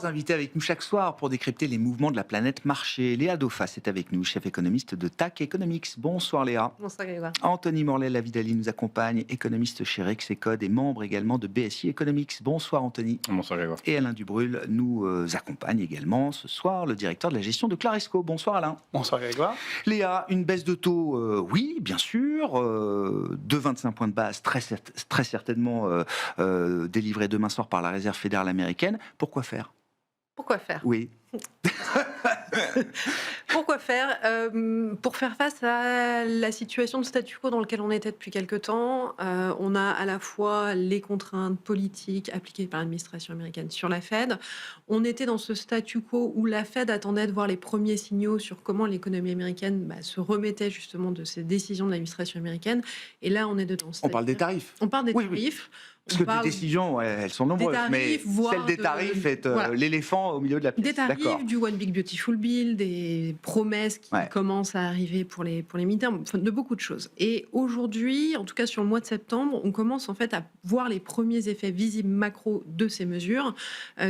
Trois invités avec nous chaque soir pour décrypter les mouvements de la planète marché. Léa Dauphas est avec nous, chef économiste de TAC Economics. Bonsoir Léa. Bonsoir Grégoire. Anthony Morlet-Lavidali nous accompagne, économiste chez Rexecode et membre également de BSI Economics. Bonsoir Anthony. Bonsoir Grégoire. Et Alain Dubrul nous accompagne également ce soir, le directeur de la gestion de Claresco. Bonsoir Alain. Bonsoir Grégoire. Léa, une baisse de taux, oui, bien sûr, de 25 points de base, très certainement délivrée demain soir par la Réserve fédérale américaine. Pourquoi faire ? Pourquoi faire ? Oui. Pourquoi faire ? Pour faire face à la situation de statu quo dans laquelle on était depuis quelque temps, on a à la fois les contraintes politiques appliquées par l'administration américaine sur la Fed. On était dans ce statu quo où la Fed attendait de voir les premiers signaux sur comment l'économie américaine se remettait justement de ces décisions de l'administration américaine. Et là, on est dedans. On parle des tarifs. On parle des Oui, tarifs. Oui. Parce que les décisions, elles sont nombreuses, tarifs, mais celle des tarifs est l'éléphant au milieu de la pièce. Des tarifs, du One Big Beautiful Bill, des promesses qui commencent à arriver pour les midterms, de beaucoup de choses. Et aujourd'hui, en tout cas sur le mois de septembre, on commence en fait à voir les premiers effets visibles macro de ces mesures,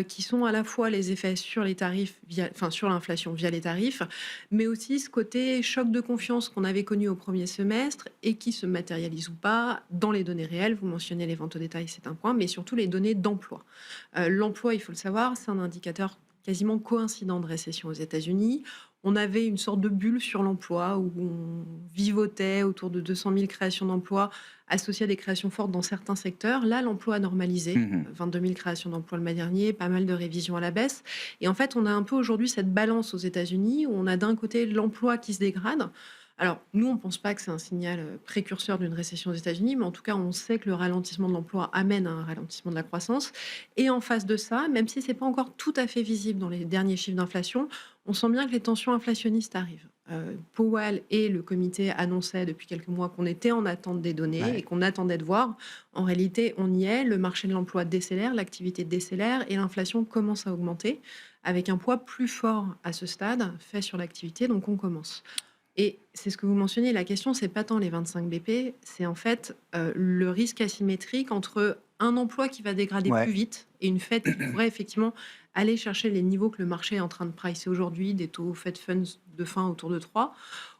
qui sont à la fois les effets sur les tarifs, sur l'inflation via les tarifs, mais aussi ce côté choc de confiance qu'on avait connu au premier semestre et qui se matérialise ou pas dans les données réelles. Vous mentionnez les ventes au détail, c'est un point, mais surtout les données d'emploi. L'emploi, il faut le savoir, c'est un indicateur quasiment coïncident de récession aux États-Unis. On avait une sorte de bulle sur l'emploi où on vivotait autour de 200 000 créations d'emplois associées à des créations fortes dans certains secteurs. Là, l'emploi a normalisé. 22 000 créations d'emplois le mois dernier, pas mal de révisions à la baisse. Et en fait, on a un peu aujourd'hui cette balance aux États-Unis où on a d'un côté l'emploi qui se dégrade. Alors, nous, on ne pense pas que c'est un signal précurseur d'une récession aux États-Unis, mais en tout cas, on sait que le ralentissement de l'emploi amène à un ralentissement de la croissance. Et en face de ça, même si ce n'est pas encore tout à fait visible dans les derniers chiffres d'inflation, on sent bien que les tensions inflationnistes arrivent. Powell et le comité annonçaient depuis quelques mois qu'on était en attente des données et qu'on attendait de voir. En réalité, on y est. Le marché de l'emploi décélère, l'activité décélère et l'inflation commence à augmenter avec un poids plus fort à ce stade fait sur l'activité. Donc, on commence. Et c'est ce que vous mentionniez, la question, c'est pas tant les 25 BP, c'est en fait le risque asymétrique entre un emploi qui va dégrader plus vite et une Fed qui pourrait effectivement aller chercher les niveaux que le marché est en train de pricer aujourd'hui, des taux Fed Funds de fin autour de 3,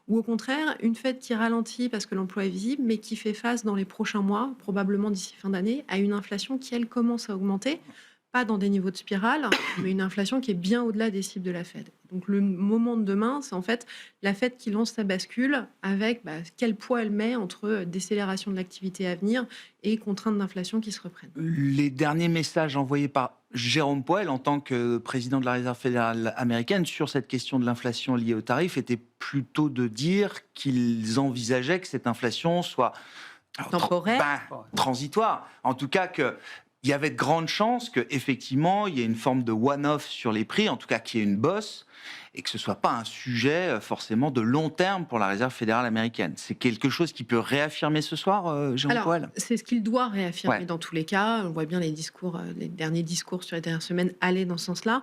ou au contraire, une Fed qui ralentit parce que l'emploi est visible, mais qui fait face dans les prochains mois, probablement d'ici fin d'année, à une inflation qui, elle, commence à augmenter, pas dans des niveaux de spirale, mais une inflation qui est bien au-delà des cibles de la Fed. Donc le moment de demain, c'est en fait la Fed qui lance sa bascule avec quel poids elle met entre décélération de l'activité à venir et contraintes d'inflation qui se reprennent. Les derniers messages envoyés par Jérôme Powell en tant que président de la Réserve fédérale américaine sur cette question de l'inflation liée aux tarifs étaient plutôt de dire qu'ils envisageaient que cette inflation soit temporaire, transitoire. En tout cas il y avait de grandes chances qu'effectivement, il y ait une forme de one-off sur les prix, en tout cas qu'il y ait une bosse, et que ce ne soit pas un sujet forcément de long terme pour la Réserve fédérale américaine. C'est quelque chose qui peut réaffirmer ce soir, Jérôme Powell ? C'est ce qu'il doit réaffirmer dans tous les cas. On voit bien les derniers discours sur les dernières semaines aller dans ce sens-là.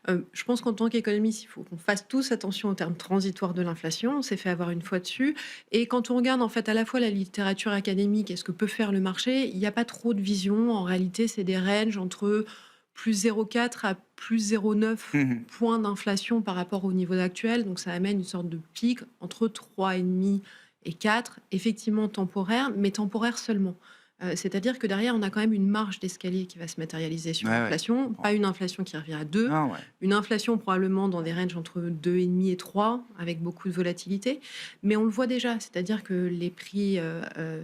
Je pense qu'en tant qu'économiste, il faut qu'on fasse tous attention aux termes transitoires de l'inflation. On s'est fait avoir une fois dessus. Et quand on regarde en fait à la fois la littérature académique et ce que peut faire le marché, il n'y a pas trop de vision. En réalité, c'est des ranges entre plus 0,4 à plus 0,9 points d'inflation par rapport au niveau actuel. Donc ça amène une sorte de pic entre 3,5 et 4, effectivement temporaire, mais temporaire seulement. C'est-à-dire que derrière, on a quand même une marge d'escalier qui va se matérialiser sur l'inflation. Pas une inflation qui revient à 2, une inflation probablement dans des ranges entre 2,5 et 3, avec beaucoup de volatilité. Mais on le voit déjà, c'est-à-dire que les prix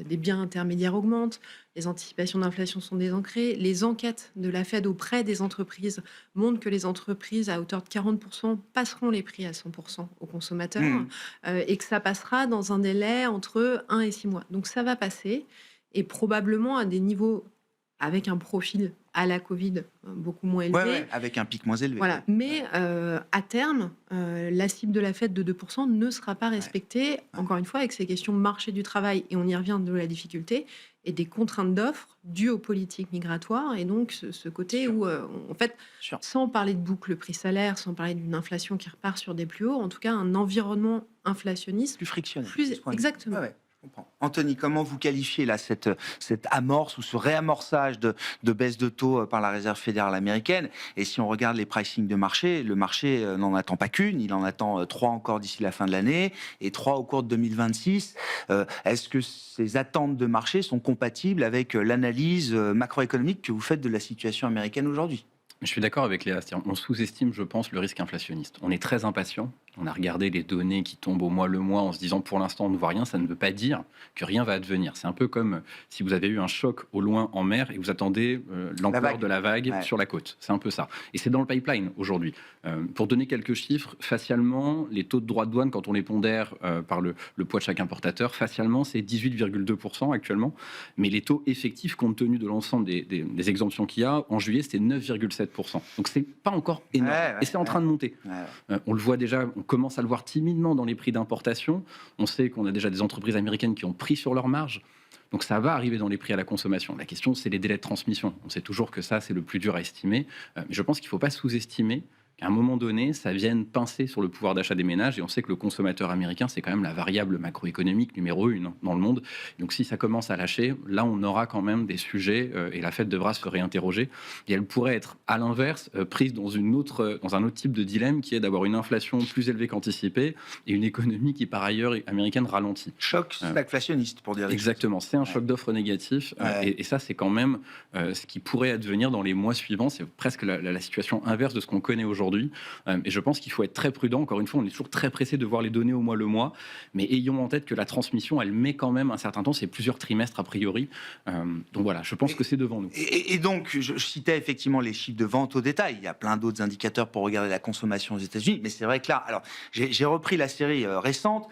des biens intermédiaires augmentent, les anticipations d'inflation sont désancrées, les enquêtes de la Fed auprès des entreprises montrent que les entreprises, à hauteur de 40%, passeront les prix à 100% aux consommateurs et que ça passera dans un délai entre 1 et 6 mois. Donc ça va passer. Et probablement à des niveaux avec un profil à la Covid beaucoup moins élevé. Avec un pic moins élevé. Voilà. Mais à terme, la cible de la Fed de 2% ne sera pas respectée, encore une fois, avec ces questions de marché du travail, et on y revient de la difficulté, et des contraintes d'offres dues aux politiques migratoires, et donc ce côté où, en fait, sans parler de boucle prix-salaire, sans parler d'une inflation qui repart sur des plus hauts, en tout cas un environnement inflationniste plus frictionnel. Exactement. Anthony, comment vous qualifiez là cette amorce ou ce réamorçage de baisse de taux par la Réserve fédérale américaine? Et si on regarde les pricing de marché, le marché n'en attend pas qu'une, il en attend 3 encore d'ici la fin de l'année et 3 au cours de 2026. Est-ce que ces attentes de marché sont compatibles avec l'analyse macroéconomique que vous faites de la situation américaine aujourd'hui? Je suis d'accord avec Léa. On sous-estime, je pense, le risque inflationniste. On est très impatient. On a regardé les données qui tombent au mois le mois en se disant pour l'instant on ne voit rien. Ça ne veut pas dire que rien va advenir. C'est un peu comme si vous avez eu un choc au loin en mer et vous attendez l'ampleur de la vague sur la côte. C'est un peu ça. Et c'est dans le pipeline aujourd'hui. Pour donner quelques chiffres, facialement, les taux de droits de douane, quand on les pondère par le poids de chaque importateur, facialement c'est 18,2% actuellement. Mais les taux effectifs, compte tenu de l'ensemble des exemptions qu'il y a, en juillet c'était 9,7%. Donc c'est pas encore énorme. Et c'est en train de monter. On le voit déjà, on commence à le voir timidement dans les prix d'importation. On sait qu'on a déjà des entreprises américaines qui ont pris sur leur marge. Donc ça va arriver dans les prix à la consommation. La question, c'est les délais de transmission. On sait toujours que ça, c'est le plus dur à estimer. Mais je pense qu'il ne faut pas sous-estimer qu'à un moment donné, ça vienne pincer sur le pouvoir d'achat des ménages. Et on sait que le consommateur américain, c'est quand même la variable macroéconomique numéro 1 dans le monde. Donc si ça commence à lâcher, là, on aura quand même des sujets et la Fed devra se réinterroger. Et elle pourrait être, à l'inverse, prise dans un autre type de dilemme qui est d'avoir une inflation plus élevée qu'anticipée et une économie qui, par ailleurs, américaine ralentit. Choc inflationniste, pour dire. Exactement, c'est un choc d'offres négatif. Et ça, c'est quand même ce qui pourrait advenir dans les mois suivants. C'est presque la situation inverse de ce qu'on connaît aujourd'hui. Et je pense qu'il faut être très prudent. Encore une fois, on est toujours très pressé de voir les données au mois le mois, mais ayons en tête que la transmission, elle met quand même un certain temps, c'est plusieurs trimestres a priori. Donc voilà, je pense que c'est devant nous. Et donc, je citais effectivement les chiffres de vente au détail. Il y a plein d'autres indicateurs pour regarder la consommation aux États-Unis, mais c'est vrai que là, alors j'ai repris la série récente.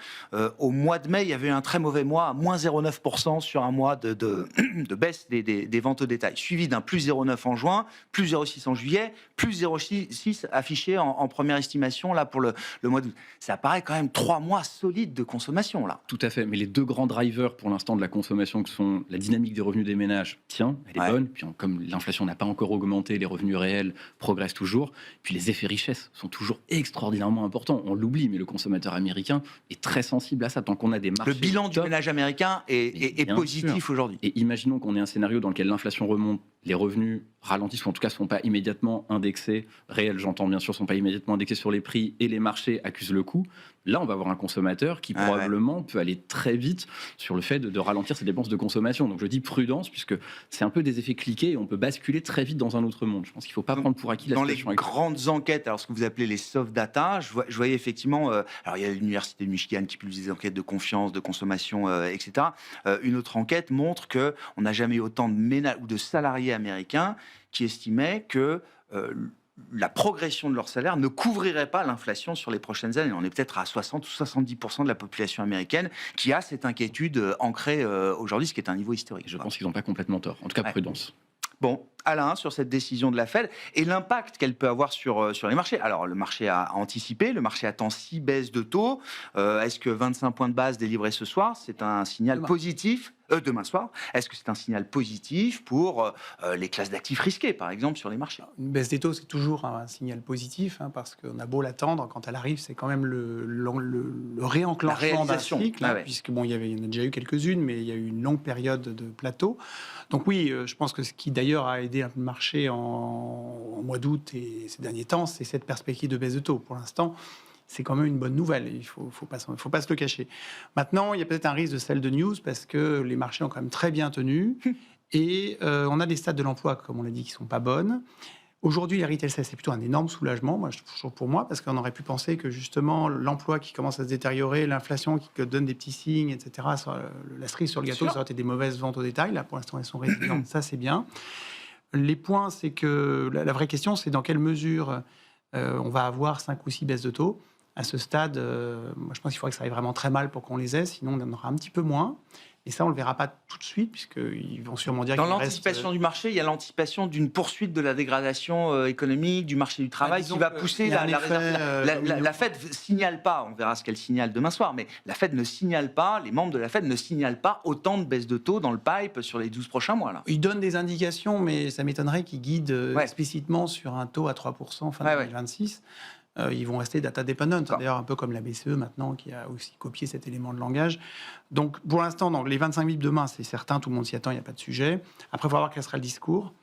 Au mois de mai, il y avait eu un très mauvais mois, à moins 0,9% sur un mois de baisse des ventes au détail, suivi d'un plus 0,9 en juin, plus 0,6 en juillet, plus 0,6 affiché en première estimation là pour le mois d'août. Ça paraît quand même 3 mois solides de consommation là. Tout à fait, mais les deux grands drivers pour l'instant de la consommation que sont la dynamique des revenus des ménages, tiens, elle est bonne, puis comme l'inflation n'a pas encore augmenté, les revenus réels progressent toujours, puis les effets richesse sont toujours extraordinairement importants. On l'oublie, mais le consommateur américain est très sensible à ça tant qu'on a des marchés. Le bilan du ménage américain est positif aujourd'hui. Et imaginons qu'on ait un scénario dans lequel l'inflation remonte, les revenus ralentissent, ou en tout cas ne sont pas immédiatement indexés, réels j'entends bien sûr, ne sont pas immédiatement indexés sur les prix et les marchés accusent le coup. Là, on va avoir un consommateur qui probablement peut aller très vite sur le fait de ralentir ses dépenses de consommation. Donc je dis prudence, puisque c'est un peu des effets cliqués et on peut basculer très vite dans un autre monde. Je pense qu'il ne faut pas prendre pour acquis la situation. Dans les grandes enquêtes, alors ce que vous appelez les soft data, je voyais effectivement, alors il y a l'université de Michigan qui publie des enquêtes de confiance, de consommation, etc. Une autre enquête montre qu'on n'a jamais eu autant de ménages ou de salariés américains qui estimaient que la progression de leur salaire ne couvrirait pas l'inflation sur les prochaines années. On est peut-être à 60 ou 70% de la population américaine qui a cette inquiétude ancrée aujourd'hui, ce qui est un niveau historique. Je pense qu'ils n'ont pas complètement tort. En tout cas, prudence. Bon, Alain, sur cette décision de la Fed et l'impact qu'elle peut avoir sur les marchés. Alors, le marché a anticipé, le marché attend 6 baisses de taux. Est-ce que 25 points de base délivrés ce soir, c'est un signal positif demain soir, est-ce que c'est un signal positif pour les classes d'actifs risquées, par exemple, sur les marchés? Une baisse des taux, c'est toujours un signal positif, parce qu'on a beau l'attendre, quand elle arrive, c'est quand même le réenclenchement d'un cycle, puisque il y en a déjà eu quelques-unes, mais il y a eu une longue période de plateau. Donc oui, je pense que ce qui d'ailleurs a aidé un peu le marché en mois d'août et ces derniers temps, c'est cette perspective de baisse de taux. Pour l'instant, c'est quand même une bonne nouvelle, il ne faut pas se le cacher. Maintenant, il y a peut-être un risque de sell de news parce que les marchés ont quand même très bien tenu et on a des stats de l'emploi, comme on l'a dit, qui ne sont pas bonnes. Aujourd'hui, les retail sales, c'est plutôt un énorme soulagement, toujours pour moi, parce qu'on aurait pu penser que justement l'emploi qui commence à se détériorer, l'inflation qui donne des petits signes, etc., la cerise sur le gâteau, ça aurait été des mauvaises ventes au détail. Là, pour l'instant, elles sont résilientes, ça c'est bien. Les points, c'est que la vraie question, c'est dans quelle mesure on va avoir 5 ou 6 baisses de taux. À ce stade, moi, je pense qu'il faudrait que ça aille vraiment très mal pour qu'on les ait, sinon on en aura un petit peu moins. Et ça, on ne le verra pas tout de suite, puisqu'ils vont sûrement dire... Dans l'anticipation du marché, il y a l'anticipation d'une poursuite de la dégradation économique, du marché du travail, qui va pousser la Fed ne signale pas, on verra ce qu'elle signale demain soir, mais la Fed ne signale pas, les membres de la Fed ne signalent pas autant de baisses de taux dans le pipe sur les 12 prochains mois. Là. Ils donnent des indications, mais ça m'étonnerait qu'ils guident explicitement sur un taux à 3% fin 2026. ils vont rester data dependent. D'ailleurs, un peu comme la BCE maintenant, qui a aussi copié cet élément de langage. Donc, pour l'instant, les 25 bips demain, c'est certain, tout le monde s'y attend, il n'y a pas de sujet. Après, il faut voir quel sera le discours.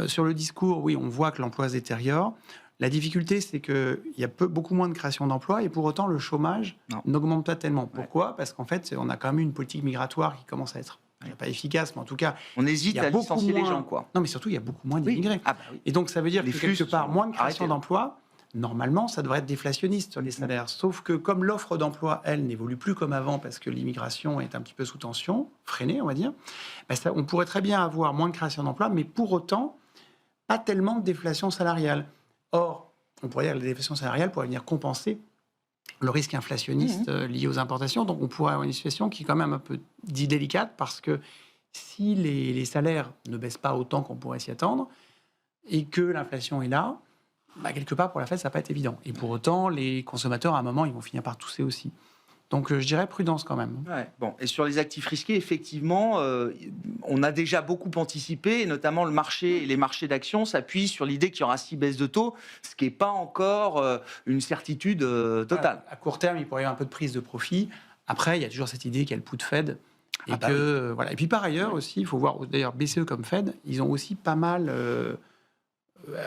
Sur le discours, oui, on voit que l'emploi se détériore. La difficulté, c'est qu'il y a beaucoup moins de création d'emplois et pour autant, le chômage n'augmente pas tellement. Pourquoi ? Parce qu'en fait, on a quand même une politique migratoire qui commence à être pas efficace, mais en tout cas... On hésite à licencier les gens, quoi. Non, mais surtout, il y a beaucoup moins d'immigrés. Et donc, ça veut dire que quelque part, moins de création d'emplois, normalement, ça devrait être déflationniste sur les salaires. Sauf que comme l'offre d'emploi, elle, n'évolue plus comme avant parce que l'immigration est un petit peu sous tension, freinée, on va dire, on pourrait très bien avoir moins de création d'emplois, mais pour autant, pas tellement de déflation salariale. Or, on pourrait dire que la déflation salariale pourrait venir compenser le risque inflationniste lié aux importations. Donc, on pourrait avoir une situation qui est quand même un peu délicate parce que si les salaires ne baissent pas autant qu'on pourrait s'y attendre et que l'inflation est là, quelque part, pour la Fed, ça ne va pas être évident. Et pour autant, les consommateurs, à un moment, ils vont finir par tousser aussi. Donc, je dirais prudence quand même. Ouais, bon. Et sur les actifs risqués, effectivement, on a déjà beaucoup anticipé, et notamment le marché et les marchés d'actions s'appuient sur l'idée qu'il y aura 6 baisses de taux, ce qui n'est pas encore une certitude totale. À court terme, il pourrait y avoir un peu de prise de profit. Après, il y a toujours cette idée qu'il y a le put Fed. Et voilà. Et puis par ailleurs aussi, il faut voir, d'ailleurs, BCE comme Fed, ils ont aussi pas mal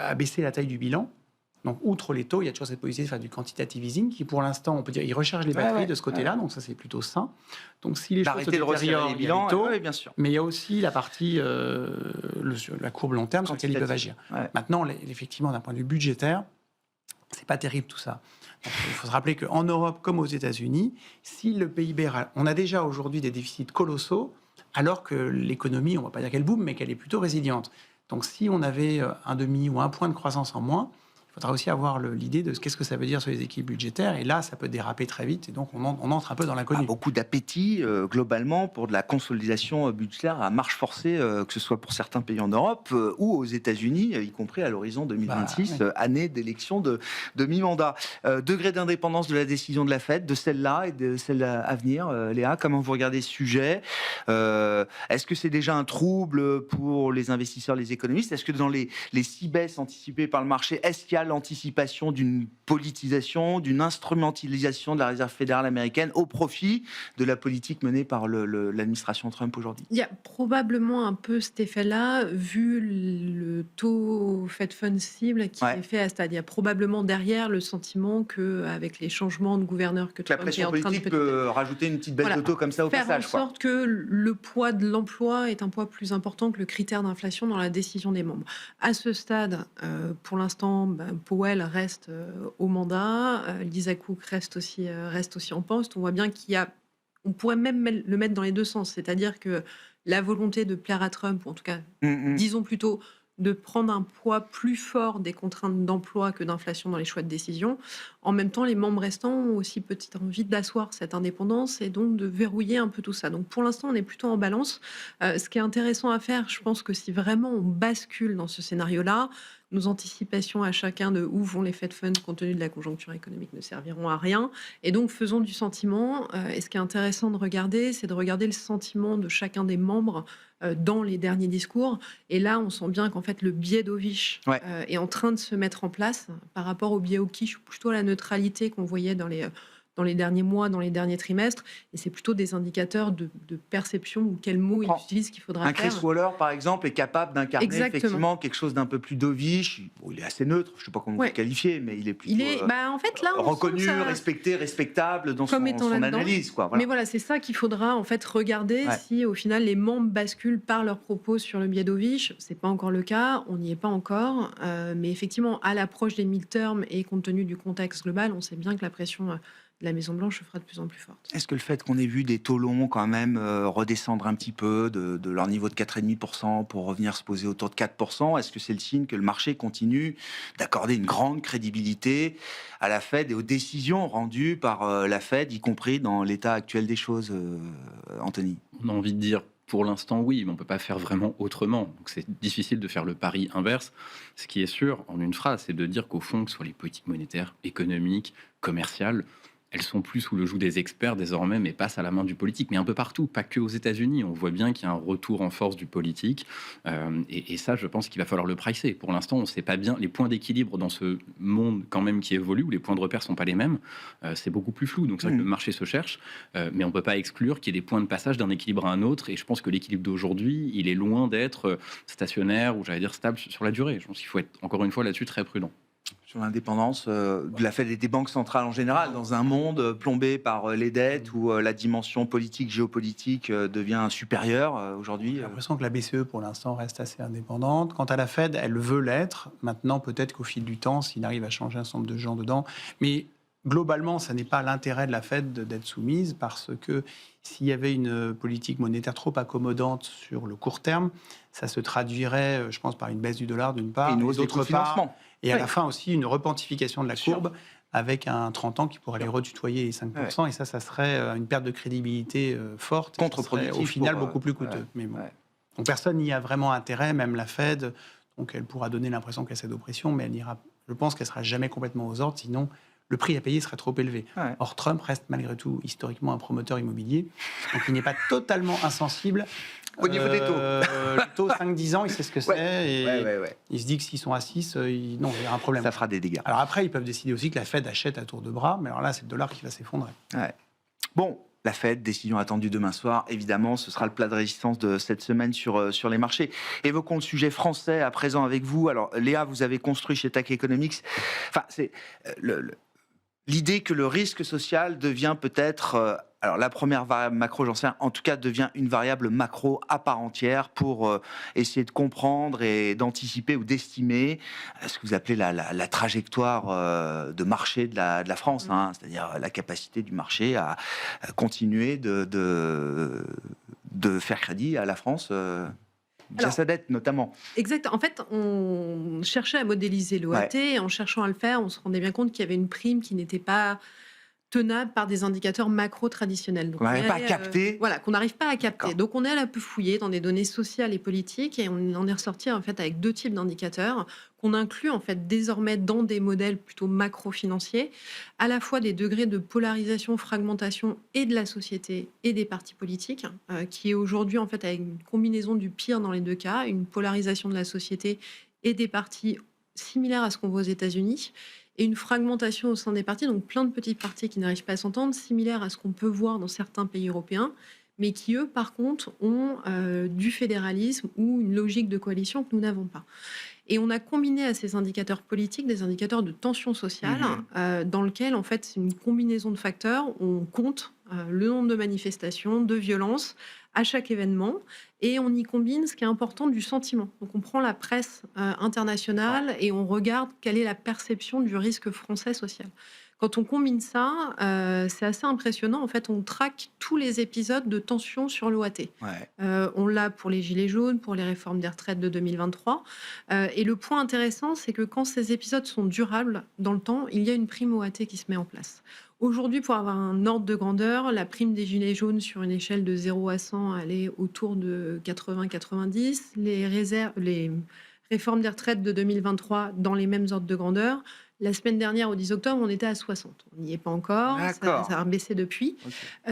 abaissé la taille du bilan. Donc, outre les taux, il y a toujours cette politique de faire du quantitative easing qui, pour l'instant, on peut dire, ils rechargent les batteries de ce côté-là, donc ça, c'est plutôt sain. Donc, si les choses se détériorent, il y a les taux, bien sûr. Mais il y a aussi la partie, la courbe long terme sur laquelle ils peuvent agir. Ouais. Maintenant, effectivement, d'un point de vue budgétaire, c'est pas terrible tout ça. Donc, il faut se rappeler qu'en Europe, comme aux États-Unis, si le PIB... On a déjà aujourd'hui des déficits colossaux, alors que l'économie, on ne va pas dire qu'elle boom, mais qu'elle est plutôt résiliente. Donc, si on avait un demi ou un point de croissance en moins, il faudra aussi avoir l'idée de qu'est-ce que ça veut dire sur les équilibres budgétaires. Et là, ça peut déraper très vite. Et donc, on entre un peu dans l'inconnu. Beaucoup d'appétit, globalement, pour de la consolidation budgétaire à marche forcée, que ce soit pour certains pays en Europe ou aux États-Unis, y compris à l'horizon 2026, année d'élection de mi-mandat. Degré d'indépendance de la décision de la Fed, de celle-là et de celle à venir. Léa, comment vous regardez ce sujet ? Est-ce que c'est déjà un trouble pour les investisseurs, les économistes ? Est-ce que dans les 6 baisses anticipées par le marché, est-ce qu'il y a l'anticipation d'une politisation, d'une instrumentalisation de la Réserve fédérale américaine au profit de la politique menée par l'administration Trump aujourd'hui ? Il y a probablement un peu cet effet-là, vu le taux Fed Fund cible qui est fait à ce stade. Il y a probablement derrière le sentiment qu'avec les changements de gouverneur que Trump est en train de... La pression politique peut rajouter une petite baisse de taux comme ça au passage. Faire en sorte que le poids de l'emploi est un poids plus important que le critère d'inflation dans la décision des membres. À ce stade, pour l'instant, Powell reste au mandat, Lisa Cook reste aussi en poste. On voit bien on pourrait même le mettre dans les deux sens, c'est-à-dire que la volonté de plaire à Trump, ou en tout cas, disons plutôt, de prendre un poids plus fort des contraintes d'emploi que d'inflation dans les choix de décision. En même temps, les membres restants ont aussi petite envie d'asseoir cette indépendance et donc de verrouiller un peu tout ça. Donc pour l'instant, on est plutôt en balance. Ce qui est intéressant à faire, je pense que si vraiment on bascule dans ce scénario-là, nos anticipations à chacun de où vont les Fed Funds compte tenu de la conjoncture économique ne serviront à rien. Et donc faisons du sentiment. Et ce qui est intéressant de regarder, c'est de regarder le sentiment de chacun des membres dans les derniers discours. Et là, on sent bien qu'en fait, le biais d'Ovich est en train de se mettre en place par rapport au biais Okish, plutôt à la neutralité qu'on voyait dans les derniers mois, dans les derniers trimestres. Et c'est plutôt des indicateurs de perception ou quel mot il utilise qu'il faudra faire. Chris Waller, par exemple, est capable d'incarner effectivement quelque chose d'un peu plus dovish. Bon, il est assez neutre, je ne sais pas comment vous le qualifier, mais il est plutôt en fait, là, reconnu, respecté, respectable dans son analyse. Voilà. Mais voilà, c'est ça qu'il faudra en fait regarder si au final les membres basculent par leurs propos sur le biais d'Ovich. Ce n'est pas encore le cas, on n'y est pas encore. Mais effectivement, à l'approche des midterms et compte tenu du contexte global, on sait bien que la pression de la Maison-Blanche se fera de plus en plus forte. Est-ce que le fait qu'on ait vu des taux longs quand même redescendre un petit peu de leur niveau de 4,5% pour revenir se poser autour de 4%, est-ce que c'est le signe que le marché continue d'accorder une grande crédibilité à la Fed et aux décisions rendues par la Fed, y compris dans l'état actuel des choses, Anthony ? On a envie de dire pour l'instant, oui, mais on ne peut pas faire vraiment autrement. Donc c'est difficile de faire le pari inverse. Ce qui est sûr, en une phrase, c'est de dire qu'au fond, que ce soit les politiques monétaires, économiques, commerciales, elles sont plus sous le joug des experts désormais, mais passent à la main du politique. Mais un peu partout, pas que aux États-Unis. On voit bien qu'il y a un retour en force du politique. Et ça, je pense qu'il va falloir le pricer. Pour l'instant, on ne sait pas bien les points d'équilibre dans ce monde quand même qui évolue, où les points de repère ne sont pas les mêmes. C'est beaucoup plus flou. Donc c'est vrai que le marché se cherche. Mais on ne peut pas exclure qu'il y ait des points de passage d'un équilibre à un autre. Et je pense que l'équilibre d'aujourd'hui, il est loin d'être stationnaire ou j'allais dire stable sur la durée. Je pense qu'il faut être, encore une fois, là-dessus très prudent. Sur l'indépendance de la Fed et des banques centrales en général, dans un monde plombé par les dettes où la dimension politique, géopolitique devient supérieure aujourd'hui. J'ai l'impression que la BCE, pour l'instant, reste assez indépendante. Quant à la Fed, elle veut l'être. Maintenant, peut-être qu'au fil du temps, s'il arrive à changer un certain nombre de gens dedans. Mais globalement, ça n'est pas l'intérêt de la Fed d'être soumise, parce que s'il y avait une politique monétaire trop accommodante sur le court terme, ça se traduirait, je pense, par une baisse du dollar d'une part, et d'autre part. Et à la fin aussi, une repentification de la courbe avec un 30 un 30 ans qui pourrait aller retutoyer les 5%. Et ça serait une perte de crédibilité forte. Contre-productif. Au final, beaucoup plus coûteux. Mais bon. Donc personne n'y a vraiment intérêt, même la Fed. Donc elle pourra donner l'impression qu'elle cède aux pressions, mais je pense qu'elle ne sera jamais complètement aux ordres, sinon le prix à payer serait trop élevé. Or, Trump reste malgré tout historiquement un promoteur immobilier, donc il n'est pas totalement insensible. Au niveau des taux. Le taux 5-10 ans, il sait ce que c'est. Et il se dit que s'ils sont à 6, il y a un problème. Ça fera des dégâts. Alors après, ils peuvent décider aussi que la Fed achète à tour de bras, mais alors là, c'est le dollar qui va s'effondrer. Bon, la Fed, décision attendue demain soir. Évidemment, ce sera le plat de résistance de cette semaine sur les marchés. Évoquons le sujet français à présent avec vous. Alors, Léa, vous avez construit chez TAC Economics. Enfin, c'est l'idée que le risque social devient peut-être... alors, la première variable macro, j'en sais rien, en tout cas, devient une variable macro à part entière pour essayer de comprendre et d'anticiper ou d'estimer ce que vous appelez la trajectoire de marché de la France, c'est-à-dire la capacité du marché à continuer de faire crédit à la France via sa dette, notamment. Exact. En fait, on cherchait à modéliser l'OAT. Et en cherchant à le faire, on se rendait bien compte qu'il y avait une prime qui n'était pas tenable par des indicateurs macro traditionnels. Donc, qu'on n'arrive pas à capter. Qu'on n'arrive pas à capter. Donc, on est allé un peu fouiller dans des données sociales et politiques et on en est ressorti en fait avec deux types d'indicateurs qu'on inclut en fait désormais dans des modèles plutôt macro-financiers, à la fois des degrés de polarisation, fragmentation et de la société et des partis politiques, qui est aujourd'hui en fait avec une combinaison du pire dans les deux cas, une polarisation de la société et des partis similaires à ce qu'on voit aux États-Unis, et une fragmentation au sein des partis, donc plein de petits partis qui n'arrivent pas à s'entendre, similaires à ce qu'on peut voir dans certains pays européens, mais qui, eux, par contre, ont du fédéralisme ou une logique de coalition que nous n'avons pas. Et on a combiné à ces indicateurs politiques des indicateurs de tension sociale, dans lequel, en fait, c'est une combinaison de facteurs. On compte le nombre de manifestations, de violences à chaque événement, et on y combine ce qui est important du sentiment. Donc on prend la presse internationale et on regarde quelle est la perception du risque français social. Quand on combine ça, c'est assez impressionnant. En fait, on traque tous les épisodes de tension sur l'OAT. On l'a pour les Gilets jaunes, pour les réformes des retraites de 2023. Et le point intéressant, c'est que quand ces épisodes sont durables dans le temps, il y a une prime OAT qui se met en place. Aujourd'hui, pour avoir un ordre de grandeur, la prime des Gilets jaunes sur une échelle de 0 à 100, elle est autour de 80-90. Les réformes des retraites de 2023 dans les mêmes ordres de grandeur. La semaine dernière, au 10 octobre, on était à 60. On n'y est pas encore, ça a baissé depuis.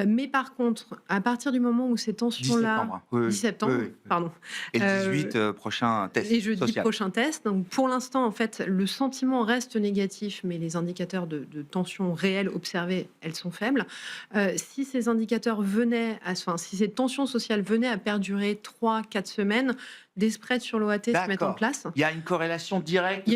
Mais par contre, à partir du moment où ces tensions-là... 10 septembre, pardon. Et le 18, prochain test les jeudis social. Prochain test. Donc, pour l'instant, en fait, le sentiment reste négatif, mais les indicateurs de tension réelle observés, elles sont faibles. Si ces indicateurs si ces tensions sociales venaient à perdurer 3-4 semaines, des spreads sur l'OAT se mettent en place. Il y a une corrélation directe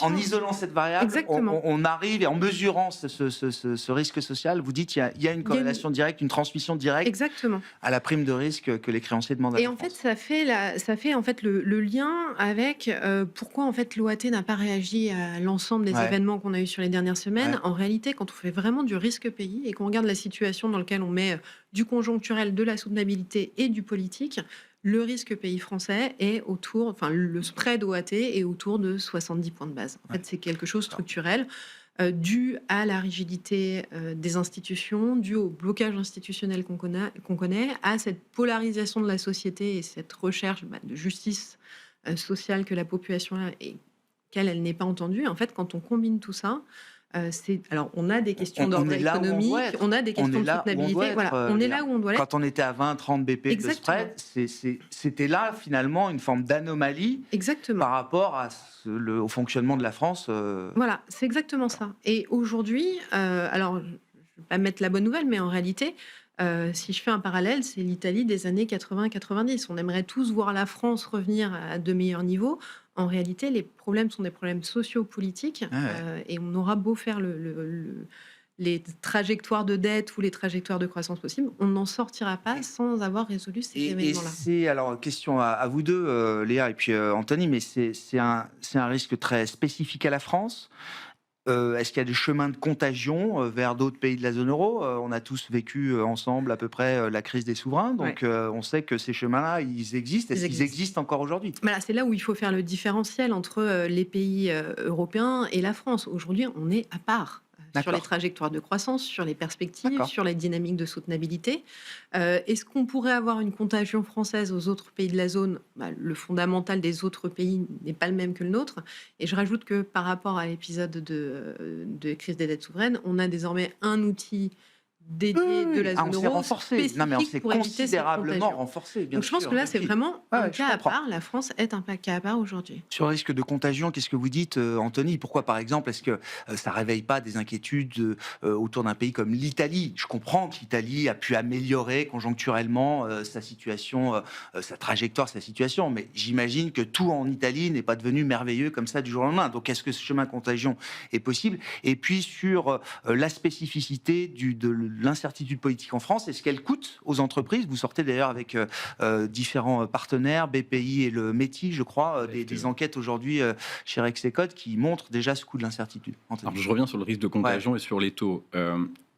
en isolant cette variable. Exactement. On arrive, et en mesurant ce risque social, vous dites qu'il y a une corrélation directe, une transmission directe. Exactement. À la prime de risque que les créanciers demandent à la France. Et en fait, ça fait en fait le lien avec pourquoi en fait l'OAT n'a pas réagi à l'ensemble des événements qu'on a eu sur les dernières semaines. En réalité, quand on fait vraiment du risque pays et qu'on regarde la situation dans laquelle on met du conjoncturel, de la soutenabilité et du politique, le risque pays français est le spread OAT est autour de 70 points de base. En fait, c'est quelque chose de structurel, dû à la rigidité des institutions, dû au blocage institutionnel qu'on connaît, à cette polarisation de la société et cette recherche de justice sociale que la population a et qu'elle n'est pas entendue. En fait, quand on combine tout ça, Alors, on a des questions d'ordre économique, on a des questions de soutenabilité. On est là où on doit être. Quand on était à 20-30 BP de spread, c'était là, finalement, une forme d'anomalie par rapport au fonctionnement de la France. Voilà, c'est exactement ça. Et aujourd'hui, alors, je ne vais pas mettre la bonne nouvelle, mais en réalité, si je fais un parallèle, c'est l'Italie des années 80-90. On aimerait tous voir la France revenir à de meilleurs niveaux. En réalité, les problèmes sont des problèmes sociopolitiques et on aura beau faire les trajectoires de dette ou les trajectoires de croissance possibles, on n'en sortira pas sans avoir résolu ces événements-là. Et c'est, alors, question à vous deux, Léa et puis Anthony, mais c'est un risque très spécifique à la France. Est-ce qu'il y a des chemins de contagion vers d'autres pays de la zone euro ? On a tous vécu ensemble à peu près la crise des souverains, donc on sait que ces chemins-là, ils existent. Est-ce qu'ils existent encore aujourd'hui ? C'est là où il faut faire le différentiel entre les pays européens et la France. Aujourd'hui, on est à part. Sur les trajectoires de croissance, sur les perspectives, sur les dynamiques de soutenabilité. Est-ce qu'on pourrait avoir une contagion française aux autres pays de la zone ? Le fondamental des autres pays n'est pas le même que le nôtre. Et je rajoute que par rapport à l'épisode de crise des dettes souveraines, on a désormais un outil dédié de la zone euro spécifique on s'est pour éviter considérablement renforcé. Donc je pense que là, c'est vraiment un cas à part. La France est un cas à part aujourd'hui. Sur le risque de contagion, qu'est-ce que vous dites, Anthony ? Pourquoi, par exemple, est-ce que ça ne réveille pas des inquiétudes autour d'un pays comme l'Italie ? Je comprends que l'Italie a pu améliorer conjoncturellement sa situation, sa trajectoire, sa situation, mais j'imagine que tout en Italie n'est pas devenu merveilleux comme ça du jour au lendemain. Donc est-ce que ce chemin de contagion est possible ? Et puis sur la spécificité de l'incertitude politique en France, est-ce qu'elle coûte aux entreprises ? Vous sortez d'ailleurs avec différents partenaires, BPI et le METI, je crois, des enquêtes aujourd'hui chez Rexecode qui montrent déjà ce coût de l'incertitude. Alors, je reviens sur le risque de contagion et sur les taux.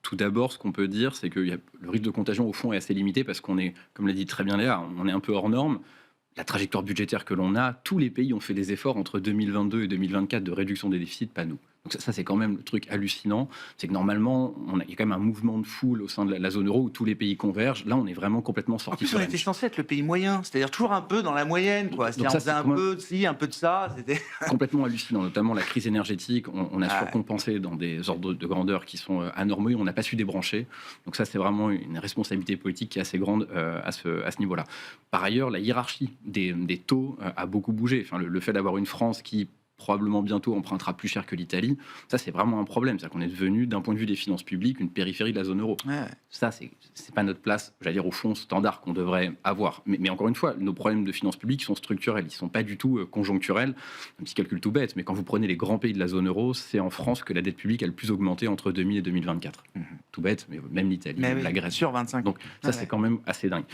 Tout d'abord, ce qu'on peut dire, c'est que le risque de contagion, au fond, est assez limité parce qu'on est, comme l'a dit très bien Léa, on est un peu hors norme. La trajectoire budgétaire que l'on a, tous les pays ont fait des efforts entre 2022 et 2024 de réduction des déficits, pas nous. Donc ça, c'est quand même le truc hallucinant. C'est que normalement, il y a quand même un mouvement de foule au sein de la zone euro où tous les pays convergent. Là, on est vraiment complètement sorti. En plus, on était censé être le pays moyen, c'est-à-dire toujours un peu dans la moyenne, quoi. Donc ça, on faisait un peu de ci, un peu de ça. C'était complètement hallucinant, notamment la crise énergétique. On a surcompensé dans des ordres de grandeur qui sont anormaux. On n'a pas su débrancher. Donc ça, c'est vraiment une responsabilité politique qui est assez grande à ce niveau-là. Par ailleurs, la hiérarchie des taux a beaucoup bougé. Enfin, le fait d'avoir une France qui probablement bientôt empruntera plus cher que l'Italie, ça c'est vraiment un problème. C'est-à-dire qu'on est devenu, d'un point de vue des finances publiques, une périphérie de la zone euro. Ça, c'est pas notre place, j'allais dire, au fond standard qu'on devrait avoir. Mais encore une fois, nos problèmes de finances publiques sont structurels, ils sont pas du tout conjoncturels. Un petit calcul tout bête, mais quand vous prenez les grands pays de la zone euro, c'est en France que la dette publique a le plus augmenté entre 2000 et 2024. Tout bête, mais même l'Italie, même la Grèce. Sur 25. Donc ça, c'est quand même assez dingue.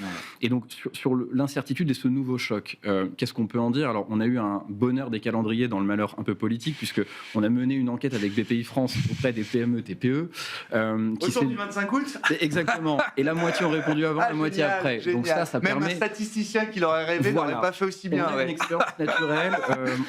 Et donc, sur l'incertitude et ce nouveau choc, qu'est-ce qu'on peut en dire ? Alors, on a eu un bonheur des calendriers dans le malheur un peu politique, puisqu'on a mené une enquête avec BPI France auprès des PME, TPE. Autour du 25 aût. Exactement. Et la moitié ont répondu avant, la moitié après. Génial. Donc ça même permet... un statisticien qui l'aurait rêvé n'aurait pas fait aussi bien. On a une expérience naturelle.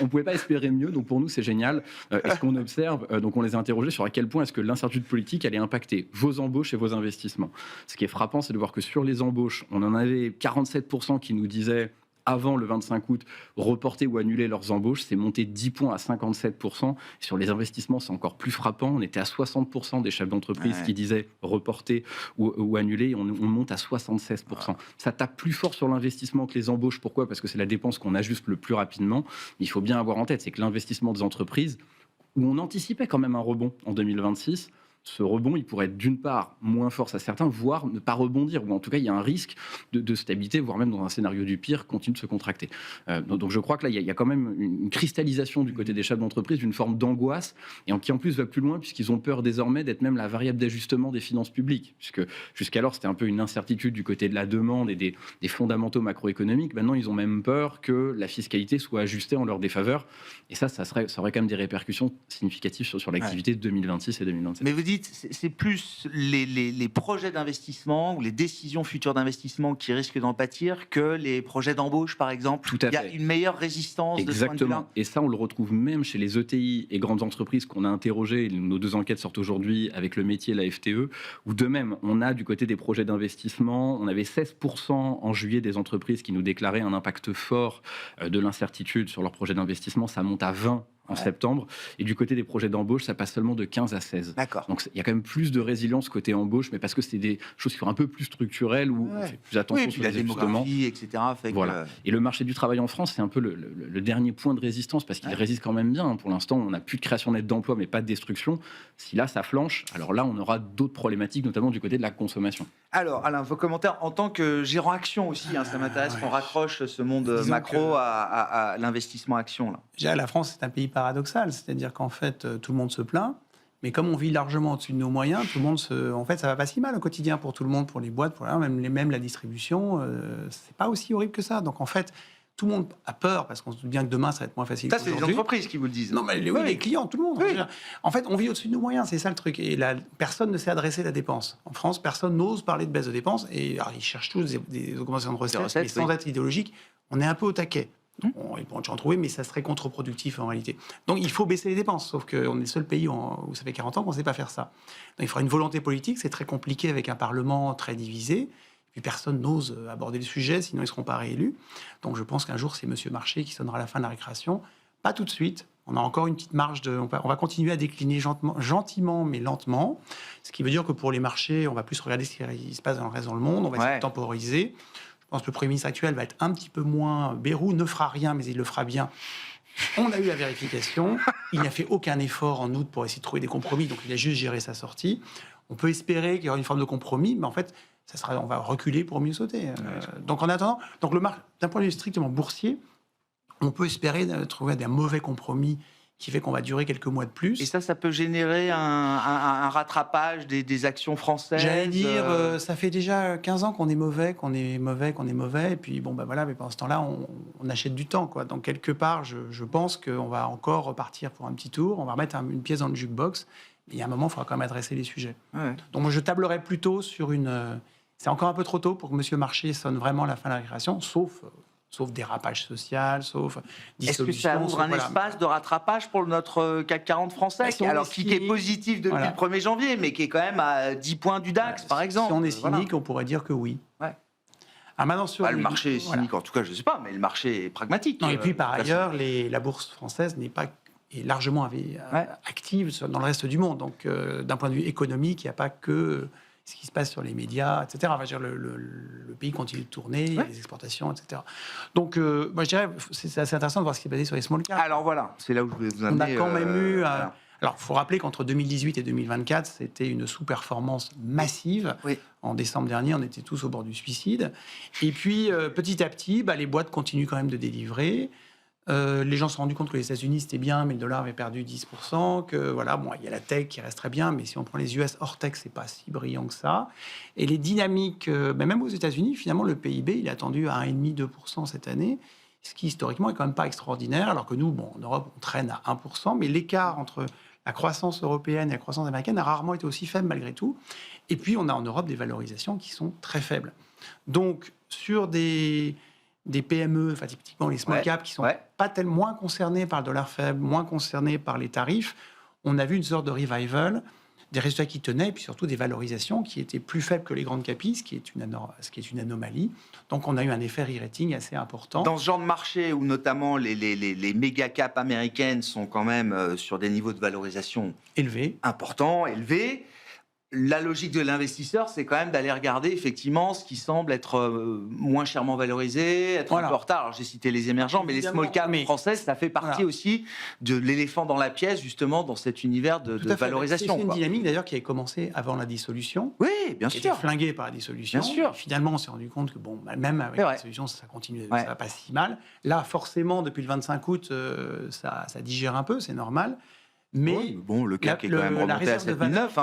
On ne pouvait pas espérer mieux. Donc pour nous, c'est génial. Et ce qu'on observe, donc on les a interrogés sur à quel point est-ce que l'incertitude politique allait impacter vos embauches et vos investissements. Ce qui est frappant, c'est de voir que sur les embauches, on en avait 47% qui nous disaient avant le 25 août, reporter ou annuler leurs embauches, c'est monté 10 points à 57%. Sur les investissements, c'est encore plus frappant. On était à 60% des chefs d'entreprise qui disaient reporter ou annuler. On monte à 76%. Ça tape plus fort sur l'investissement que les embauches. Pourquoi ? Parce que c'est la dépense qu'on ajuste le plus rapidement. Mais il faut bien avoir en tête, c'est que l'investissement des entreprises, où on anticipait quand même un rebond en 2026, ce rebond, il pourrait être d'une part moins fort à certains, voire ne pas rebondir, ou en tout cas, il y a un risque de stabilité, voire même dans un scénario du pire, continue de se contracter. Donc je crois que là, il y a quand même une cristallisation du côté des chefs d'entreprise, d'une forme d'angoisse, et qui en plus va plus loin, puisqu'ils ont peur désormais d'être même la variable d'ajustement des finances publiques, puisque jusqu'alors, c'était un peu une incertitude du côté de la demande et des fondamentaux macroéconomiques. Maintenant, ils ont même peur que la fiscalité soit ajustée en leur défaveur, et ça aurait quand même des répercussions significatives sur l'activité de 2026 et 2027. Mais vous dites, c'est plus les projets d'investissement ou les décisions futures d'investissement qui risquent d'en pâtir que les projets d'embauche, par exemple. Tout à fait. Il y a une meilleure résistance. Exactement. De ce point de vue-là. Et ça, on le retrouve même chez les ETI et grandes entreprises qu'on a interrogées. Nos 2 enquêtes sortent aujourd'hui avec le métier et la FTE, où de même, on a du côté des projets d'investissement, on avait 16% en juillet des entreprises qui nous déclaraient un impact fort de l'incertitude sur leurs projets d'investissement. Ça monte à 20% en septembre. Et du côté des projets d'embauche, ça passe seulement de 15 à 16. D'accord. Donc il y a quand même plus de résilience côté embauche, mais parce que c'est des choses qui sont un peu plus structurelles, où on fait plus attention sur la les ajustements. démographie, etc. Fait voilà. Et le marché du travail en France, c'est un peu le dernier point de résistance, parce qu'il résiste quand même bien. Pour l'instant, on n'a plus de création nette d'emplois, mais pas de destruction. Si là, ça flanche, alors là, on aura d'autres problématiques, notamment du côté de la consommation. Alors, Alain, vos commentaires en tant que gérant action aussi, ça m'intéresse qu'on raccroche ce monde macro à l'investissement action. Là. Déjà, la France, c'est un pays paradoxal, c'est-à-dire qu'en fait, tout le monde se plaint, mais comme on vit largement au-dessus de nos moyens, tout le monde en fait, ça va pas si mal au quotidien pour tout le monde, pour les boîtes, même la distribution, c'est pas aussi horrible que ça. Donc en fait, tout le monde a peur parce qu'on se doute bien que demain, ça va être moins facile. Ça, c'est les entreprises qui vous le disent. Non, mais les clients, tout le monde. Oui. En fait, on vit au-dessus de nos moyens, c'est ça le truc. Et personne ne sait adresser la dépense. En France, personne n'ose parler de baisse de dépenses. Et alors, ils cherchent tous des augmentations de recettes, mais sans être idéologique, on est un peu au taquet. Ils pourront en trouver, mais ça serait contre-productif en réalité. Donc il faut baisser les dépenses, sauf qu'on est le seul pays où ça fait 40 ans qu'on ne sait pas faire ça. Donc il faudra une volonté politique, c'est très compliqué avec un Parlement très divisé. Et puis personne n'ose aborder le sujet, sinon ils ne seront pas réélus. Donc je pense qu'un jour c'est Monsieur Marché qui sonnera la fin de la récréation. Pas tout de suite. On a encore une petite marge on va continuer à décliner gentiment mais lentement. Ce qui veut dire que pour les marchés, on va plus regarder ce qui se passe dans le reste du monde. On va essayer de temporiser. Je pense que le Premier ministre actuel va être un petit peu moins Bérou, ne fera rien, mais il le fera bien. On a eu la vérification. Il n'a fait aucun effort en août pour essayer de trouver des compromis, donc il a juste géré sa sortie. On peut espérer qu'il y aura une forme de compromis, mais en fait, on va reculer pour mieux sauter. Donc en attendant, d'un point de vue strictement boursier, on peut espérer trouver un mauvais compromis qui fait qu'on va durer quelques mois de plus. Et ça peut générer un rattrapage des actions françaises. J'allais dire, ça fait déjà 15 ans qu'on est mauvais, et puis mais pendant ce temps-là, on achète du temps, quoi. Donc quelque part, je pense qu'on va encore repartir pour un petit tour, on va remettre une pièce dans le jukebox, mais il y a un moment, il faudra quand même adresser les sujets. Ouais. Donc moi, je tablerais plutôt sur c'est encore un peu trop tôt pour que Monsieur Marché sonne vraiment la fin de la récréation, sauf dérapage social, sauf dissolution. Est-ce que ça ouvre un espace de rattrapage pour notre CAC 40 français, qui est positif depuis le 1er janvier, mais qui est quand même à 10 points du DAX, par exemple? Si on est cynique, on pourrait dire que oui. Ouais. Maintenant, le marché est cynique, en tout cas, je ne sais pas, mais le marché est pragmatique. Non, et puis, par ailleurs, la bourse française est largement active dans le reste du monde. Donc, d'un point de vue économique, il n'y a pas que ce qui se passe sur les médias, etc. Enfin, je veux dire, le pays continue de tourner, il y a des exportations, etc. Donc, moi, je dirais, c'est assez intéressant de voir ce qui est basé sur les small caps. Alors voilà, c'est là où je voulais vous amener. On a quand même eu... Alors, il faut rappeler qu'entre 2018 et 2024, c'était une sous-performance massive. Oui. En décembre dernier, on était tous au bord du suicide. Et puis, petit à petit, les boîtes continuent quand même de délivrer. Les gens se sont rendus compte que les États-Unis c'était bien, mais le dollar avait perdu 10%. Que il y a la tech qui reste très bien, mais si on prend les US hors tech, c'est pas si brillant que ça. Et les dynamiques, même aux États-Unis, finalement, le PIB il est attendu à 1,5-2% cette année, ce qui historiquement est quand même pas extraordinaire. Alors que nous, en Europe, on traîne à 1%, mais l'écart entre la croissance européenne et la croissance américaine a rarement été aussi faible malgré tout. Et puis, on a en Europe des valorisations qui sont très faibles. Donc, sur des PME, enfin typiquement les small caps, qui sont pas tellement moins concernés par le dollar faible, moins concernés par les tarifs, on a vu une sorte de revival, des résultats qui tenaient, et puis surtout des valorisations qui étaient plus faibles que les grandes capis, ce qui est une anomalie. Donc on a eu un effet re-rating assez important. Dans ce genre de marché où notamment les méga caps américaines sont quand même sur des niveaux de valorisation importants, élevés, la logique de l'investisseur, c'est quand même d'aller regarder effectivement ce qui semble être moins chèrement valorisé, être un peu en retard. Alors j'ai cité les émergents, mais les small caps françaises, ça fait partie aussi de l'éléphant dans la pièce, justement, dans cet univers de valorisation. C'est une dynamique d'ailleurs qui a commencé avant la dissolution. Oui, bien sûr. Qui était flinguée par la dissolution. Bien sûr. Et finalement, on s'est rendu compte que même avec la dissolution, ça continue, ça va pas si mal. Là, forcément, depuis le 25 août, ça digère un peu, c'est normal. Mais le CAC est quand même remonté à 7009.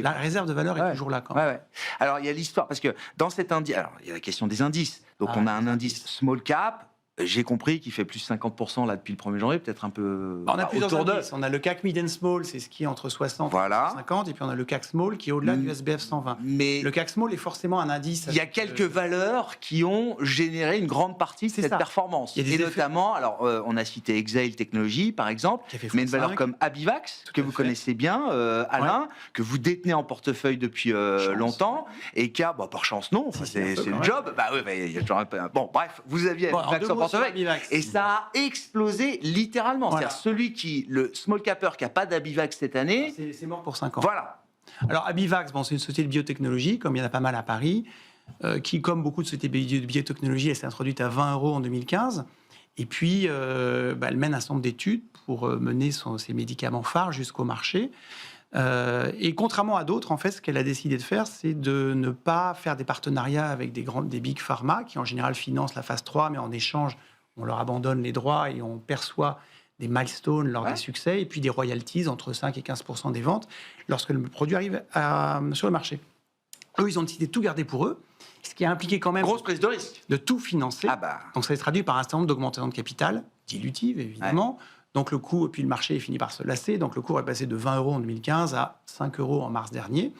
La réserve de valeur est toujours là quand même. Alors, il y a l'histoire, parce que dans cet indice, il y a la question des indices. Donc, on a un indice small cap. J'ai compris qu'il fait plus 50% là depuis le 1er janvier, peut-être un peu on a plusieurs indices. On a le CAC Mid and Small, c'est ce qui est entre 60 et 50, et puis on a le CAC Small qui est au-delà du SBF 120. Mais le CAC Small est forcément un indice. Il y a quelques valeurs qui ont généré une grande partie de cette performance. Et notamment, on a cité Exail Technologies par exemple, mais une valeur comme Abivax, que vous connaissez bien, Alain, que vous détenez en portefeuille depuis longtemps, et qui a, par chance non, c'est le job. Il y a toujours un peu. Bon, bref, vous aviez Abivax en portefeuille. avec. Et ça a explosé littéralement. Voilà. C'est-à-dire le small capper qui n'a pas d'Abivax cette année. C'est mort pour 5 ans. Voilà. Alors, Abivax, c'est une société de biotechnologie, comme il y en a pas mal à Paris, qui, comme beaucoup de sociétés de biotechnologie, elle s'est introduite à 20 € en 2015. Et puis, elle mène un certain nombre d'études pour mener ses médicaments phares jusqu'au marché. Et contrairement à d'autres, en fait, ce qu'elle a décidé de faire, c'est de ne pas faire des partenariats avec des big pharma, qui en général financent la phase 3, mais en échange, on leur abandonne les droits et on perçoit des milestones lors des succès, et puis des royalties entre 5 et 15% des ventes lorsque le produit arrive sur le marché. Eux, ils ont décidé de tout garder pour eux, ce qui a impliqué quand même... Grosse prise de risque. De tout financer. Donc ça se traduit par un certain nombre d'augmentations de capital, dilutives évidemment. Donc le coût, et puis le marché finit par se lasser. Donc le cours est passé de 20 € en 2015 à 5 € en mars dernier.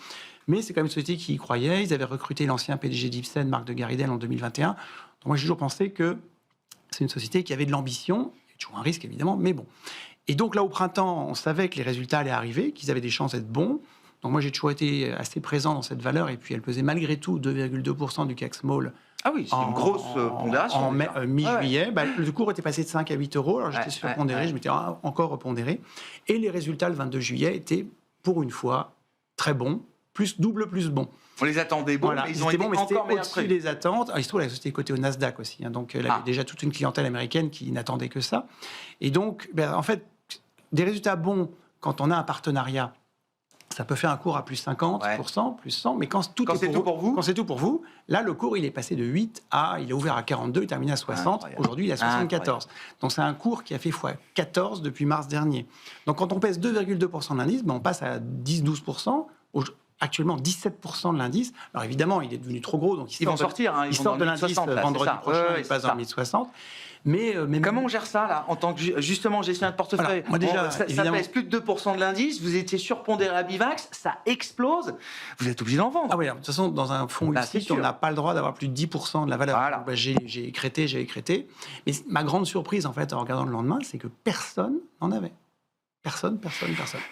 Mais c'est quand même une société qui y croyait. Ils avaient recruté l'ancien PDG d'Ipsen, Marc de Garidel, en 2021. Donc moi, j'ai toujours pensé que c'est une société qui avait de l'ambition. Il y a toujours un risque, évidemment, mais bon. Et donc là, au printemps, on savait que les résultats allaient arriver, qu'ils avaient des chances d'être bons. Donc moi, j'ai toujours été assez présent dans cette valeur. Et puis, elle pesait malgré tout 2,2% du CAC Small. Ah oui, c'est une grosse pondération. En mi-juillet, le cours était passé de 5 à 8 €. Alors j'étais surpondéré, je m'étais encore repondéré. Et les résultats le 22 juillet étaient, pour une fois, très bons, double plus bons. On les attendait bons, mais ils ont été encore meilleurs au-dessus des attentes. Alors, il se trouve, la société est cotée au Nasdaq aussi. Donc elle avait déjà toute une clientèle américaine qui n'attendait que ça. Et donc, en fait, des résultats bons, quand on a un partenariat, ça peut faire un cours à plus 50%, plus 100, mais quand tout est tout pour vous, là, le cours, il est passé de 8 il est ouvert à 42, il termine à 60. Aujourd'hui, il est à 74. Donc, c'est un cours qui a fait x14 depuis mars dernier. Donc, quand on pèse 2,2% de l'indice, on passe à 10-12%. Actuellement, 17% de l'indice. Alors, évidemment, il est devenu trop gros, donc il sort de l'indice vendredi prochain, il passe dans le 1060. Mais comment on gère ça, là, en tant que justement gestionnaire de portefeuille? Moi, déjà, ça pèse plus de 2% de l'indice, vous étiez surpondéré à Bivax, ça explose, vous êtes obligé d'en vendre. Ah oui, de toute façon, dans un fonds UCITS, on n'a pas le droit d'avoir plus de 10% de la valeur. Voilà. Donc, j'ai écrété. Mais ma grande surprise, en fait, en regardant le lendemain, c'est que personne n'en avait. Personne.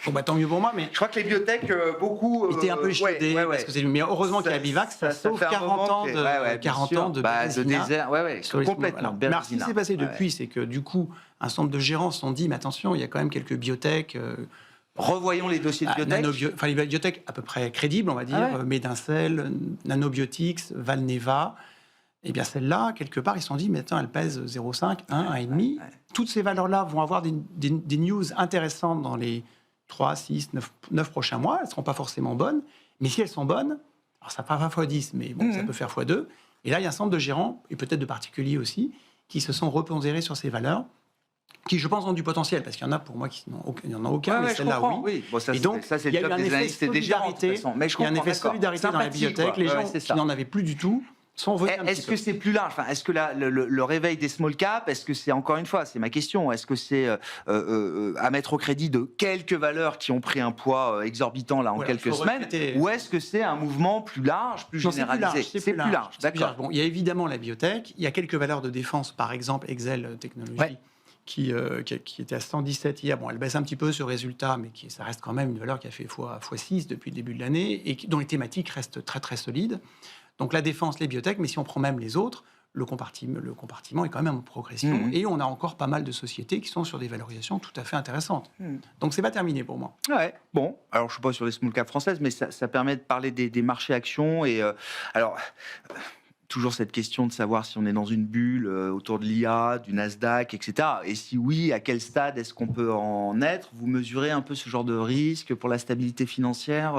Bon, tant mieux pour moi, mais... Je crois que les biotech, beaucoup... étaient un peu échaudés, parce que mais heureusement qu'il y a Bivax, ça sauve 40 ans de désert. Complètement. Mais ce qui s'est passé depuis, c'est que du coup, un certain nombre de gérants se sont dit, mais attention, il y a quand même quelques biotech... Revoyons les dossiers de biotech. Les biotech à peu près crédibles, on va dire, Medincell, Nanobiotics, Valneva... Eh bien, celle-là, quelque part, ils se sont dit, mais attends, elle pèse 0,5, 1, 1,5. Toutes ces valeurs-là vont avoir des news intéressantes dans les 3, 6, 9 prochains mois. Elles ne seront pas forcément bonnes. Mais si elles sont bonnes, alors ça ne fera pas x10, mais bon, ça peut faire x2. Et là, il y a un certain nombre de gérants, et peut-être de particuliers aussi, qui se sont repondérés sur ces valeurs, qui, je pense, ont du potentiel, parce qu'il y en a pour moi qui n'en ont aucun, mais celle-là, oui. Bon, ça, et donc, c'est il y a eu un effet solidarité, dans la bibliothèque. Les gens qui n'en avaient plus du tout, est-ce que c'est plus large? Est-ce que le réveil des small caps, est-ce que c'est, encore une fois, c'est ma question, est-ce que c'est à mettre au crédit de quelques valeurs qui ont pris un poids exorbitant là en quelques semaines, ou est-ce que c'est un mouvement plus large, plus généralisé? C'est plus large, d'accord. Bon, il y a évidemment la biotech, il y a quelques valeurs de défense, par exemple Excel Technologies, qui était à 117 hier. Bon, elle baisse un petit peu ce résultat, mais ça reste quand même une valeur qui a fait x6 depuis le début de l'année et dont les thématiques restent très très solides. Donc la défense, les biotech, mais si on prend même les autres, le compartiment est quand même en progression. Et on a encore pas mal de sociétés qui sont sur des valorisations tout à fait intéressantes. Donc c'est pas terminé pour moi. Ouais. Bon, alors je suis pas sur les small caps françaises, mais ça permet de parler des marchés actions. Et toujours cette question de savoir si on est dans une bulle autour de l'IA, du Nasdaq, etc. Et si oui, à quel stade est-ce qu'on peut en être? Vous mesurez un peu ce genre de risque pour la stabilité financière,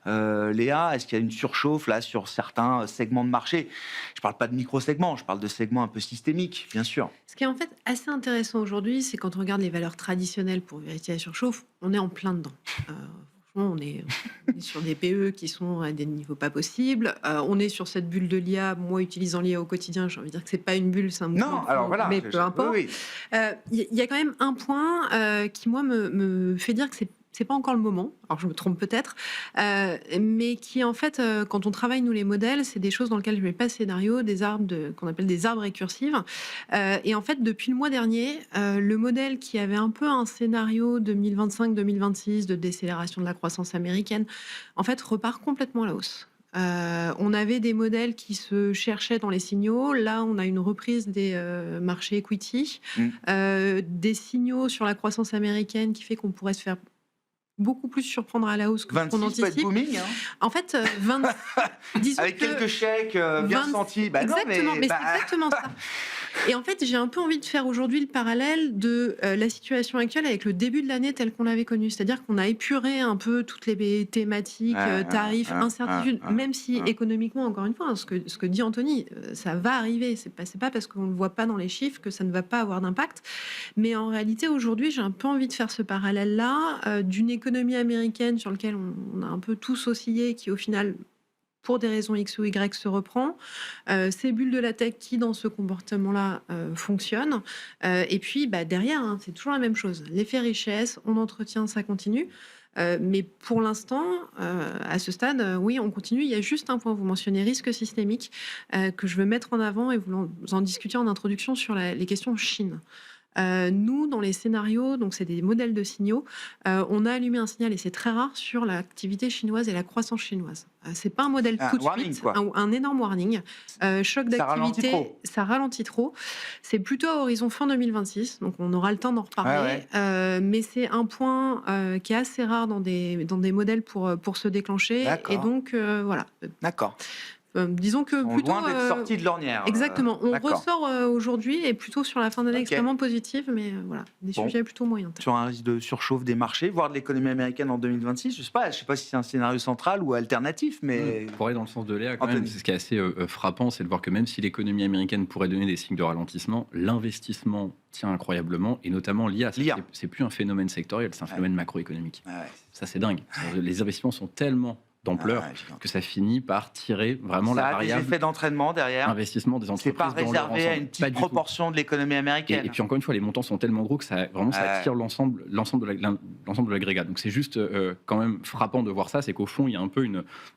Léa? Est-ce qu'il y a une surchauffe là sur certains segments de marché? Je ne parle pas de micro-segments, je parle de segments un peu systémiques, bien sûr. Ce qui est en fait assez intéressant aujourd'hui, c'est quand on regarde les valeurs traditionnelles pour vérifier la surchauffe, on est en plein dedans. On est sur des PE qui sont à des niveaux pas possibles. On est sur cette bulle de l'IA. Moi, utilisant l'IA au quotidien, j'ai envie de dire que c'est pas une bulle, c'est un mouvement. Non, alors voilà. Mais peu importe. Il y a quand même un point qui, moi, me fait dire que c'est pas encore le moment, alors je me trompe peut-être, mais qui en fait, quand on travaille nous les modèles, c'est des choses dans lesquelles je mets pas de scénario, des arbres qu'on appelle des arbres récursifs. Et en fait, depuis le mois dernier, le modèle qui avait un peu un scénario 2025-2026 de décélération de la croissance américaine, en fait, repart complètement à la hausse. On avait des modèles qui se cherchaient dans les signaux. Là, on a une reprise des marchés equity, des signaux sur la croissance américaine qui fait qu'on pourrait se faire beaucoup plus surprendre à la hausse que ce qu'on anticipe. 26 peut être booming, hein. En fait, avec quelques chèques bien sentis. Bah exactement, non, mais c'est exactement ça. Et en fait, j'ai un peu envie de faire aujourd'hui le parallèle de la situation actuelle avec le début de l'année tel qu'on l'avait connu. C'est-à-dire qu'on a épuré un peu toutes les thématiques, tarifs, incertitudes, même si économiquement, encore une fois, hein, ce que dit Anthony, ça va arriver. C'est pas parce qu'on ne le voit pas dans les chiffres que ça ne va pas avoir d'impact. Mais en réalité, aujourd'hui, j'ai un peu envie de faire ce parallèle-là d'une économie américaine sur laquelle on a un peu tous oscillé, qui au final, pour des raisons X ou Y, se reprend. Ces bulles de la tech qui, dans ce comportement-là, fonctionnent. Et puis, derrière, hein, c'est toujours la même chose. L'effet richesse, on entretient, ça continue. Mais pour l'instant, à ce stade, oui, on continue. Il y a juste un point, vous mentionnez risque systémique, que je veux mettre en avant, et vous en discutiez en introduction sur les questions Chine. Nous, dans les scénarios, donc c'est des modèles de signaux, on a allumé un signal, et c'est très rare, sur l'activité chinoise et la croissance chinoise. C'est pas un modèle tout de suite, un énorme warning. Choc d'activité, ça ralentit trop. C'est plutôt à horizon fin 2026, donc on aura le temps d'en reparler. Mais c'est un point qui est assez rare dans des modèles pour se déclencher. D'accord. Et donc, voilà. D'accord. Disons que plutôt loin d'être sorti de l'ornière. Exactement. On ressort aujourd'hui et plutôt sur la fin d'année extrêmement positive, mais voilà, des sujets plutôt moyens. Sur un risque de surchauffe des marchés, voire de l'économie américaine en 2026, je sais pas si c'est un scénario central ou alternatif, mais pour aller dans le sens de Léa, quand même, ce qui est assez frappant, c'est de voir que même si l'économie américaine pourrait donner des signes de ralentissement, l'investissement tient incroyablement, et notamment l'IA. C'est plus un phénomène sectoriel, c'est un phénomène macroéconomique. Ça, c'est dingue. Les investissements sont tellement d'ampleur que ça finit par tirer vraiment la variable. Ça a des effets d'entraînement derrière. Investissement des entreprises. C'est pas réservé à une petite proportion de l'économie américaine. Et puis encore une fois, les montants sont tellement gros que ça tire l'ensemble de l'agrégat. Donc c'est juste quand même frappant de voir ça, c'est qu'au fond il y a un peu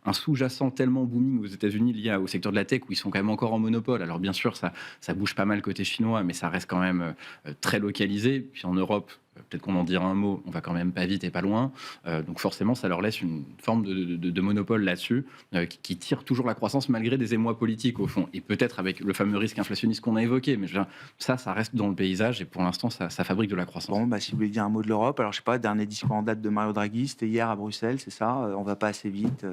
un sous-jacent tellement booming aux États-Unis lié au secteur de la tech où ils sont quand même encore en monopole. Alors bien sûr ça bouge pas mal côté chinois, mais ça reste quand même très localisé. Puis en Europe, peut-être qu'on en dira un mot, on va quand même pas vite et pas loin. Donc forcément, ça leur laisse une forme de monopole là-dessus, qui tire toujours la croissance malgré des émois politiques au fond. Et peut-être avec le fameux risque inflationniste qu'on a évoqué. Mais ça reste dans le paysage et pour l'instant, ça fabrique de la croissance. Bon, si vous voulez dire un mot de l'Europe, alors je sais pas, dernier discours en date de Mario Draghi, c'était hier à Bruxelles, c'est ça? On va pas assez vite.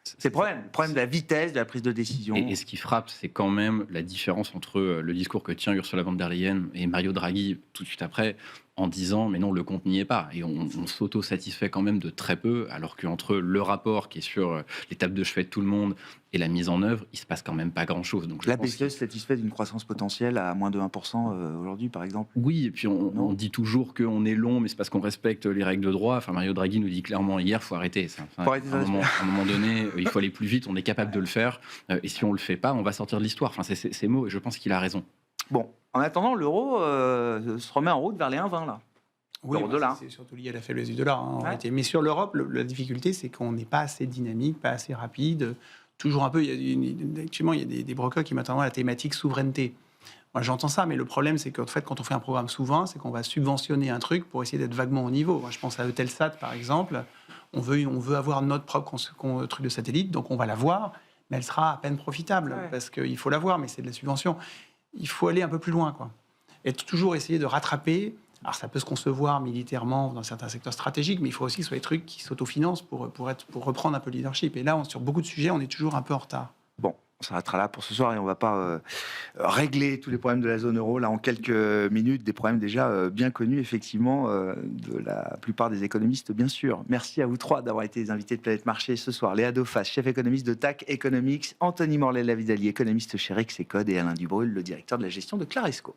C'est le problème de la vitesse de la prise de décision. Et ce qui frappe, c'est quand même la différence entre le discours que tient Ursula von der Leyen et Mario Draghi tout de suite après, en disant mais non, le compte n'y est pas. Et on s'auto-satisfait quand même de très peu, alors qu'entre le rapport qui est sur l'étape de chevet de tout le monde et la mise en œuvre, il se passe quand même pas grand-chose. Donc la BCE se satisfait d'une croissance potentielle à moins de 1% aujourd'hui, par exemple. Oui, et puis on dit toujours qu'on est long, mais c'est parce qu'on respecte les règles de droit. Enfin, Mario Draghi nous dit clairement hier, faut arrêter. À un moment donné, il faut aller plus vite, on est capable de le faire. Et si on le fait pas, on va sortir de l'histoire. Enfin, c'est ces mots, et je pense qu'il a raison. Bon, en attendant, l'euro se remet en route vers les 1,20 là. Oui, c'est surtout lié à la faiblesse du dollar. En réalité. Mais sur l'Europe, la difficulté, c'est qu'on n'est pas assez dynamique, pas assez rapide. Toujours un peu, actuellement, il y a des brokers qui mettent en avant la thématique souveraineté. Moi, j'entends ça, mais le problème, c'est qu'en fait, quand on fait un programme souverain, c'est qu'on va subventionner un truc pour essayer d'être vaguement au niveau. Moi, je pense à Eutelsat, par exemple. On veut avoir notre propre truc de satellite, donc on va l'avoir, mais elle sera à peine profitable, parce qu'il faut l'avoir, mais c'est de la subvention. Il faut aller un peu plus loin, quoi. Et toujours essayer de rattraper. Alors, ça peut se concevoir militairement dans certains secteurs stratégiques, mais il faut aussi que ce soit des trucs qui s'autofinancent pour reprendre un peu le leadership. Et là, sur beaucoup de sujets, on est toujours un peu en retard. Bon, on s'arrêtera là pour ce soir et on ne va pas régler tous les problèmes de la zone euro là en quelques minutes, des problèmes déjà bien connus effectivement de la plupart des économistes bien sûr. Merci à vous trois d'avoir été les invités de Planète Marché ce soir. Léa Dauphas, chef économiste de TAC Economics, Anthony Morlet-Lavidali, économiste chez Rexecode, et Alain Dubrul, le directeur de la gestion de Claresco.